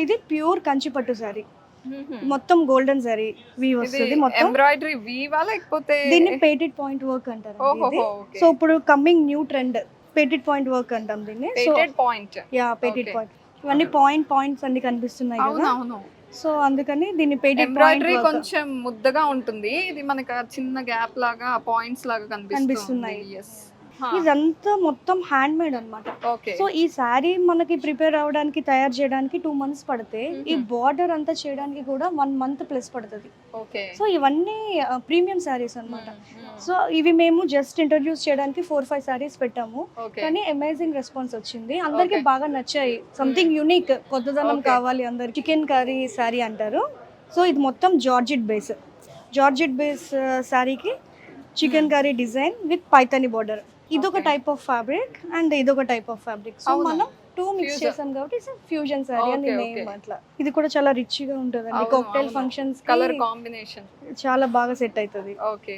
ఇది ప్యూర్ కంచిపట్టు సారీ, మొత్తం golden sari weave వస్తుంది. మొత్తం ఎంబ్రాయిడరీ వీవా లేకపోతే దీన్ని పేటెడ్ పాయింట్ వర్క్ అంటారు. సో ఇప్పుడు coming new trend petit point work అంటాం దీన్ని. Petit point, yeah petit point. ఇవన్నీ పాయింట్స్ అన్ని కనిపిస్తున్నాయి కదా, అవును. సో అందుకని దీన్ని పేటెడ్ ఎంబ్రాయిడరీ కొంచెం ముద్దగా ఉంటుంది, ఇది మనకి చిన్న గ్యాప్ లాగా పాయింట్స్ లాగా కనిపిస్తున్నాయి. ఇదంతా మొత్తం హ్యాండ్ మేడ్ అన్నమాట. సో ఈ శారీ మనకి ప్రిపేర్ అవడానికి, తయారు చేయడానికి 2 months పడితే ఈ బార్డర్ అంతా చేయడానికి కూడా 1 month ప్లస్ పడుతుంది. సో ఇవన్నీ ప్రీమియం శారీస్ అన్నమాట. సో ఇవి మేము జస్ట్ ఇంట్రడ్యూస్ చేయడానికి 4-5 శారీస్ పెట్టాము, కానీ అమేజింగ్ రెస్పాన్స్ వచ్చింది, అందరికి బాగా నచ్చాయి. సంథింగ్ యూనిక్, కొత్తదనం కావాలి అందరికి. చికెన్ కర్రీ శారీ అంటారు. సో ఇది మొత్తం జార్జెట్ బేస్ శారీకి chicken curry design with Paithani border. ఇదొక టైప్ ఆఫ్ ఫ్యాబ్రిక్ అండ్ ఇదొక టైప్ ఆఫ్ ఫ్యాబ్రిక్. సో మనం 2 మిక్స్ చేసాం కాబట్టి ఫ్యూజన్ సారీ అని నేమ్ అట్లా. ఇది కూడా చాలా రిచ్ గా ఉంటదండి, కాక్టైల్ ఫంక్షన్స్ కలర్ కాంబినేషన్ చాలా బాగా సెట్ అవుతుంది. ఓకే.